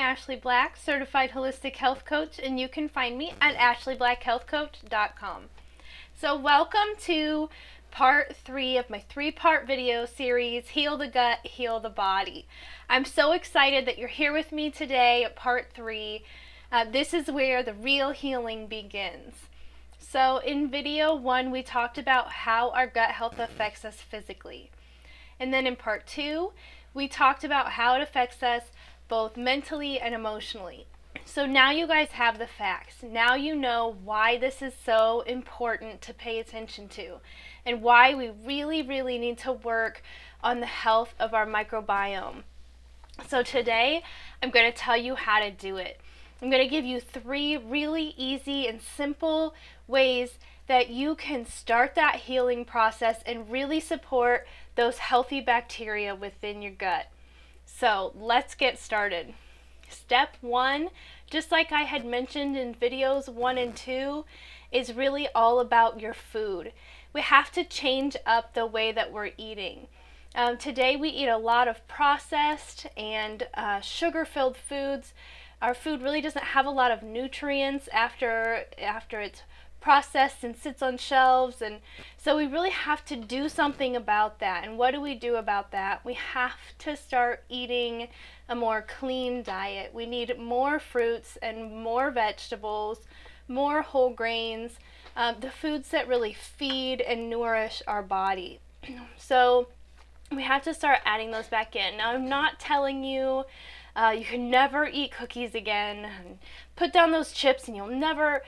Ashley Black, Certified Holistic Health Coach, and you can find me at ashleyblackhealthcoach.com. So welcome to part 3 of my 3-part video series, Heal the Gut, Heal the Body. I'm so excited that you're here with me today at part 3. This is where the real healing begins. So in video 1, we talked about how our gut health affects us physically. And then in part 2, we talked about how it affects us both mentally and emotionally. So now you guys have the facts. Now you know why this is so important to pay attention to and why we really need to work on the health of our microbiome. So today I'm going to tell you how to do it. I'm going to give you 3 really easy and simple ways that you can start that healing process and really support those healthy bacteria within your gut. So let's get started. Step 1, just like I had mentioned in videos 1 and 2, is really all about your food. We have to change up the way that we're eating. Today we eat a lot of processed and sugar-filled foods. Our food really doesn't have a lot of nutrients after it's processed and sits on shelves, and so we really have to do something about that. And what do we do about that? We have to start eating a more clean diet. We need more fruits and more vegetables, more whole grains, the foods that really feed and nourish our body. So we have to start adding those back in. Now, I'm not telling you you can never eat cookies again, and put down those chips and you'll never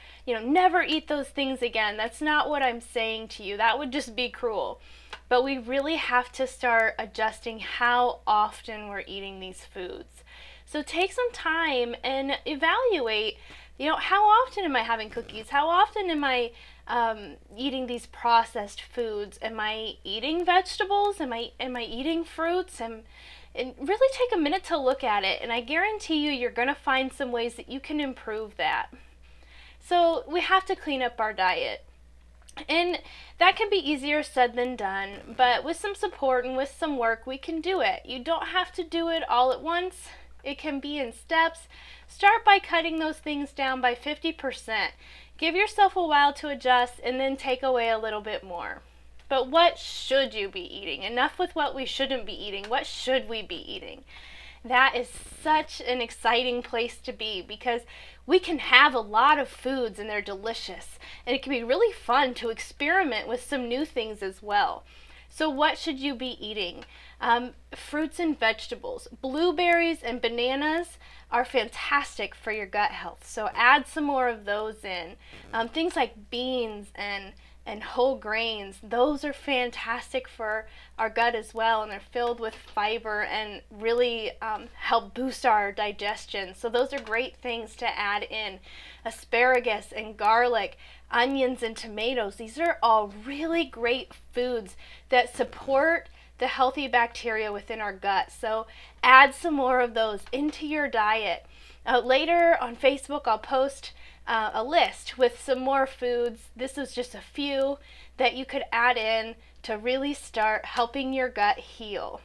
eat those things again. That's not what I'm saying to you. That would just be cruel. But we really have to start adjusting how often we're eating these foods. So take some time and evaluate, how often am I having cookies? How often am I eating these processed foods? Am I eating vegetables? Am I eating fruits? And really take a minute to look at it, and I guarantee you're going to find some ways that you can improve that. So we have to clean up our diet, and that can be easier said than done, but with some support and with some work we can do it. You don't have to do it all at once. It can be in steps. Start by cutting those things down by 50%. Give yourself a while to adjust, and then take away a little bit more. But what should you be eating? Enough with what we shouldn't be eating. What should we be eating? That is such an exciting place to be, because we can have a lot of foods and they're delicious. And it can be really fun to experiment with some new things as well. So what should you be eating? Fruits and vegetables. Blueberries and bananas are fantastic for your gut health. So add some more of those in. Things like beans and whole grains, those are fantastic for our gut as well, and they're filled with fiber and really help boost our digestion. So those are great things to add in. Asparagus and garlic, onions and tomatoes, these are all really great foods that support the healthy bacteria within our gut. So add some more of those into your diet. Later on Facebook I'll post a list with some more foods. This is just a few that you could add in to really start helping your gut heal.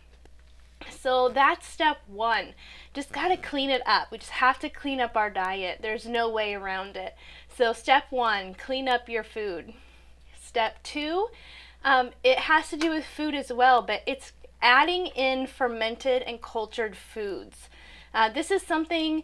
So that's step 1. Just got to clean it up. We just have to clean up our diet. There's no way around it. So step 1, clean up your food. Step 2, it has to do with food as well, but it's adding in fermented and cultured foods. This is something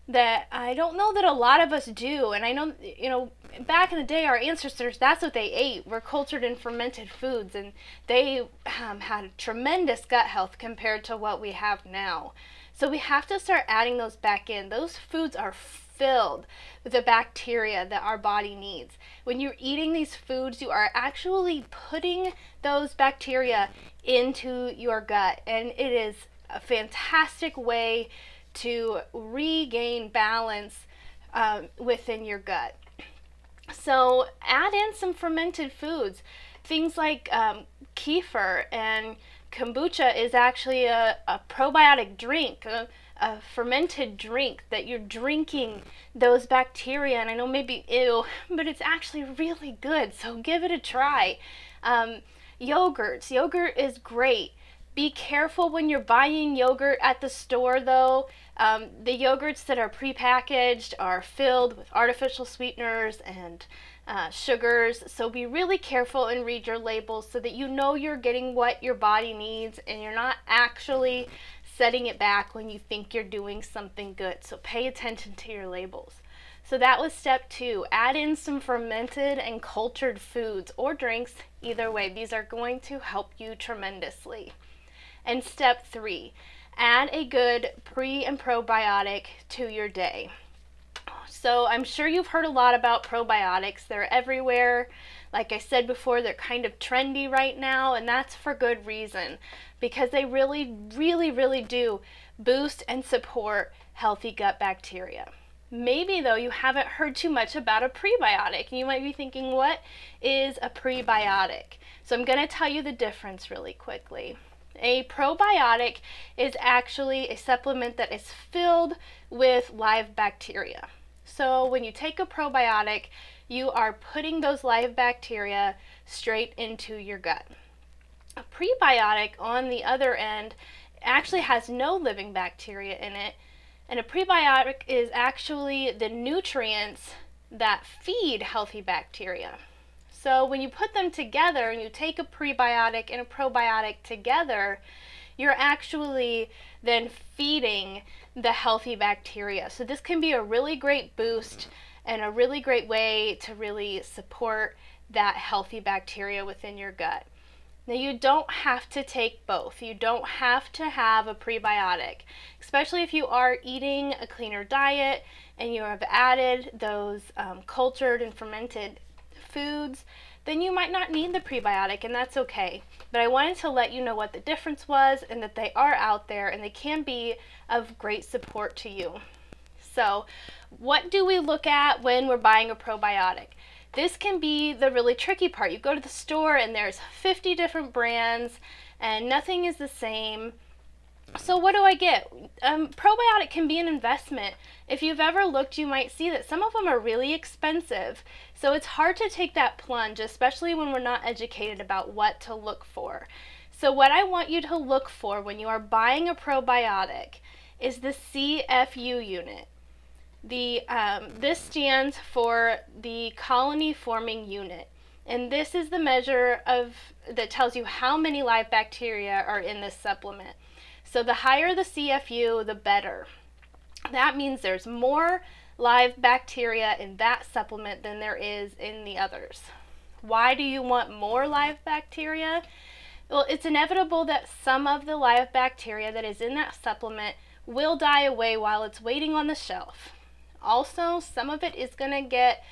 that I don't know that a lot of us do, and I know, back in the day our ancestors, that's what they ate, were cultured and fermented foods, and they had tremendous gut health compared to what we have now. So we have to start adding those back in. Those foods are filled with the bacteria that our body needs. When you're eating these foods, you are actually putting those bacteria into your gut, and it is a fantastic way to regain balance within your gut. So add in some fermented foods. Things like kefir and kombucha is actually a probiotic drink, a fermented drink that you're drinking those bacteria. And I know maybe ew, but it's actually really good, so give it a try. Yogurt is great. Be careful when you're buying yogurt at the store though. The yogurts that are prepackaged are filled with artificial sweeteners and sugars, so be really careful and read your labels so that you know you're getting what your body needs and you're not actually setting it back when you think you're doing something good. So pay attention to your labels. So that was step 2. Add in some fermented and cultured foods or drinks. Either way, these are going to help you tremendously. And step 3, add a good pre and probiotic to your day. So I'm sure you've heard a lot about probiotics. They're everywhere. Like I said before, they're kind of trendy right now, and that's for good reason, because they really do boost and support healthy gut bacteria. Maybe though you haven't heard too much about a prebiotic, and you might be thinking, what is a prebiotic? So I'm going to tell you the difference really quickly. A probiotic is actually a supplement that is filled with live bacteria. So when you take a probiotic, you are putting those live bacteria straight into your gut. A prebiotic, on the other end, actually has no living bacteria in it, and a prebiotic is actually the nutrients that feed healthy bacteria. So when you put them together and you take a prebiotic and a probiotic together, you're actually then feeding the healthy bacteria. So this can be a really great boost and a really great way to really support that healthy bacteria within your gut. Now you don't have to take both. You don't have to have a prebiotic, especially if you are eating a cleaner diet and you have added those cultured and fermented foods, then you might not need the prebiotic, and that's okay. But I wanted to let you know what the difference was and that they are out there and they can be of great support to you. So what do we look at when we're buying a probiotic? This can be the really tricky part. You go to the store and there's 50 different brands and nothing is the same. So what do I get? Probiotic can be an investment. If you've ever looked, you might see that some of them are really expensive. So it's hard to take that plunge, especially when we're not educated about what to look for. So what I want you to look for when you are buying a probiotic is the CFU unit. This stands for the colony forming unit. And this is the measure that tells you how many live bacteria are in this supplement. So the higher the CFU, the better. That means there's more live bacteria in that supplement than there is in the others. Why do you want more live bacteria? Well, it's inevitable that some of the live bacteria that is in that supplement will die away while it's waiting on the shelf. Also, some of it is going to get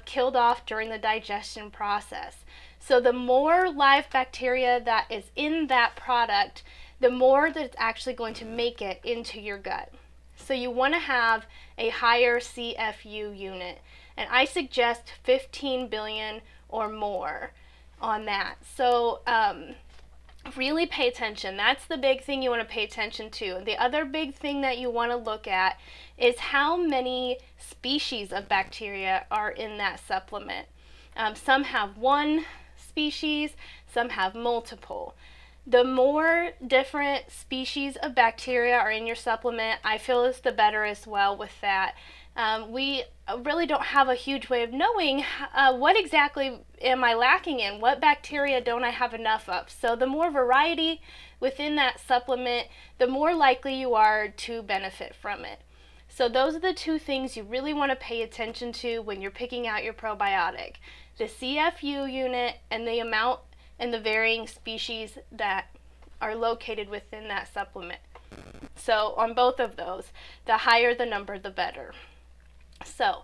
killed off during the digestion process. So the more live bacteria that is in that product, the more that it's actually going to make it into your gut. So you want to have a higher CFU unit, and I suggest 15 billion or more on that. So really pay attention. That's the big thing you want to pay attention to. The other big thing that you want to look at is how many species of bacteria are in that supplement. Some have one species, some have multiple. The more different species of bacteria are in your supplement, I feel is the better as well with that. We really don't have a huge way of knowing what exactly am I lacking in, what bacteria don't I have enough of. So the more variety within that supplement, the more likely you are to benefit from it. So those are the two things you really want to pay attention to when you're picking out your probiotic. The CFU unit and the amount and the varying species that are located within that supplement. So on both of those, the higher the number, the better. So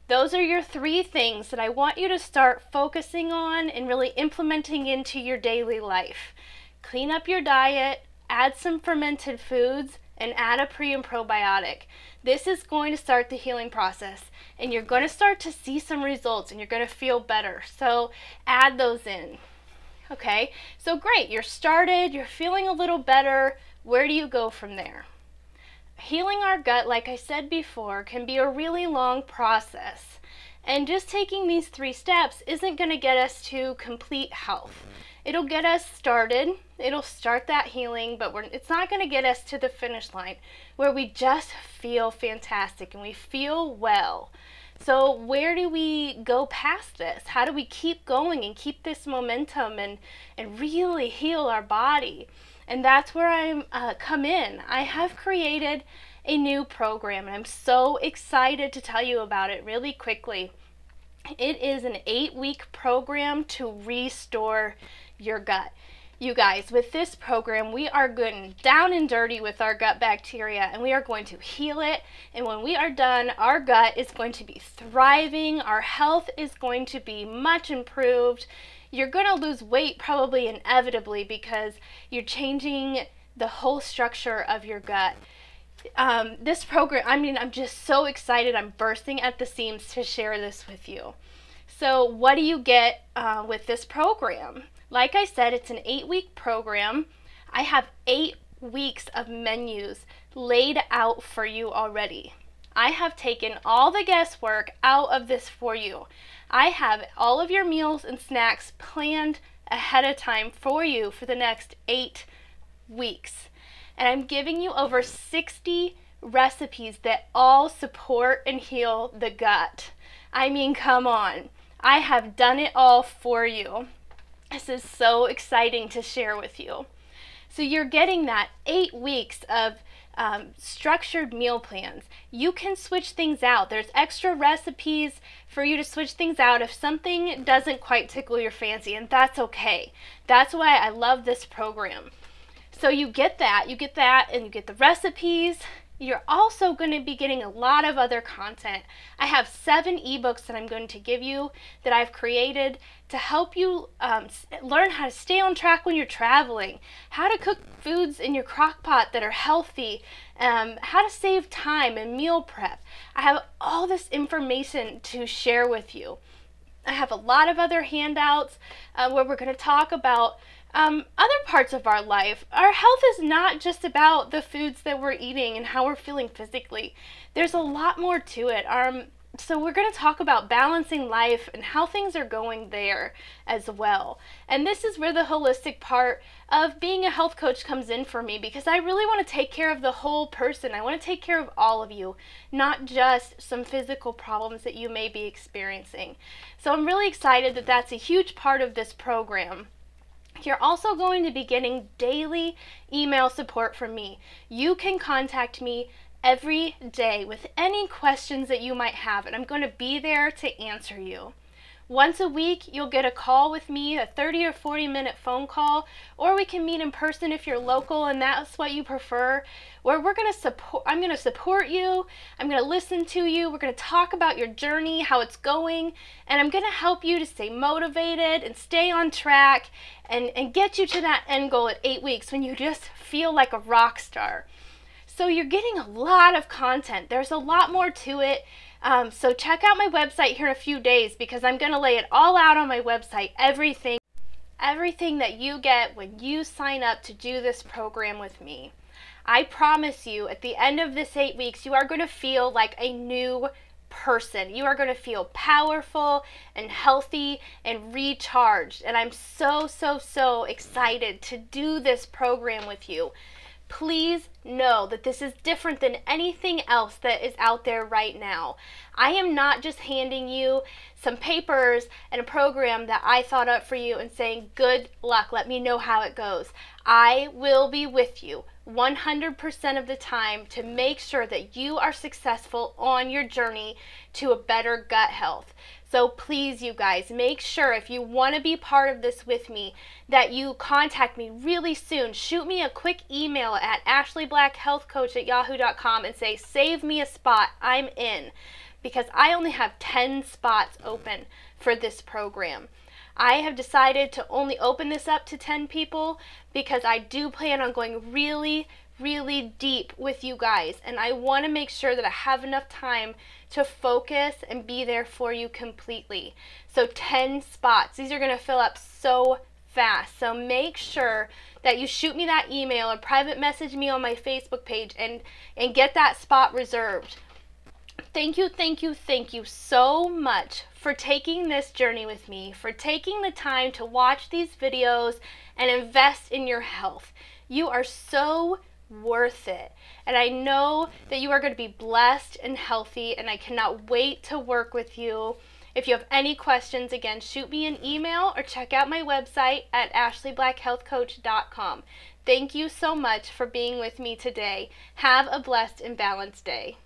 those are your 3 things that I want you to start focusing on and really implementing into your daily life. Clean up your diet, add some fermented foods, and add a pre and probiotic. This is going to start the healing process, and you're going to start to see some results and you're going to feel better. So add those in. Okay, so great, you're started, you're feeling a little better. Where do you go from there? Healing our gut, like I said before, can be a really long process. And just taking these 3 steps isn't going to get us to complete health. It'll get us started. It'll start that healing, but it's not going to get us to the finish line where we just feel fantastic and we feel well. So where do we go past this? How do we keep going and keep this momentum and really heal our body? And that's where I come in. I have created a new program, and I'm so excited to tell you about it really quickly. It is an 8-week program to restore your gut. You guys, with this program, we are getting down and dirty with our gut bacteria, and we are going to heal it. And when we are done, our gut is going to be thriving. Our health is going to be much improved. You're going to lose weight probably inevitably because you're changing the whole structure of your gut. This program, I'm just so excited. I'm bursting at the seams to share this with you. So what do you get with this program? Like I said, it's an 8-week program. I have 8 weeks of menus laid out for you already. I have taken all the guesswork out of this for you. I have all of your meals and snacks planned ahead of time for you for the next 8 weeks. And I'm giving you over 60 recipes that all support and heal the gut. I mean, come on. I have done it all for you. This is so exciting to share with you. So you're getting that 8 weeks of structured meal plans. You can switch things out. There's extra recipes for you to switch things out if something doesn't quite tickle your fancy, and that's okay. That's why I love this program. So you get that, and you get the recipes. You're also going to be getting a lot of other content. I have 7 ebooks that I'm going to give you that I've created to help you learn how to stay on track when you're traveling, how to cook foods in your crock pot that are healthy, how to save time and meal prep. I have all this information to share with you. I have a lot of other handouts where we're going to talk about other parts of our life. Our health is not just about the foods that we're eating and how we're feeling physically. There's a lot more to it. So we're going to talk about balancing life and how things are going there as well. And this is where the holistic part of being a health coach comes in for me, because I really want to take care of the whole person. I want to take care of all of you, not just some physical problems that you may be experiencing. So I'm really excited that that's a huge part of this program. You're also going to be getting daily email support from me. You can contact me every day with any questions that you might have, and I'm going to be there to answer you. Once a week, you'll get a call with me, a 30 or 40-minute phone call, or we can meet in person if you're local and that's what you prefer, where I'm going to support you, I'm going to listen to you, we're going to talk about your journey, how it's going, and I'm going to help you to stay motivated and stay on track and get you to that end goal at 8 weeks when you just feel like a rock star. So you're getting a lot of content. There's a lot more to it. So check out my website here in a few days, because I'm going to lay it all out on my website, everything that you get when you sign up to do this program with me. I promise you, at the end of this 8 weeks, you are going to feel like a new person. You are going to feel powerful and healthy and recharged. And I'm so excited to do this program with you. Please know that this is different than anything else that is out there right now. I am not just handing you some papers and a program that I thought up for you and saying, good luck, let me know how it goes. I will be with you 100% of the time to make sure that you are successful on your journey to a better gut health. So please, you guys, make sure, if you want to be part of this with me, that you contact me really soon. Shoot me a quick email at ashleyblackhealthcoach@yahoo.com and say, save me a spot, I'm in. Because I only have 10 spots open for this program. I have decided to only open this up to 10 people because I do plan on going really deep with you guys, and I want to make sure that I have enough time to focus and be there for you completely. So 10 spots. These are going to fill up so fast. So make sure that you shoot me that email or private message me on my Facebook page and get that spot reserved. Thank you so much for taking this journey with me, for taking the time to watch these videos and invest in your health. You are so worth it. And I know that you are going to be blessed and healthy, and I cannot wait to work with you. If you have any questions, again, shoot me an email or check out my website at ashleyblackhealthcoach.com. Thank you so much for being with me today. Have a blessed and balanced day.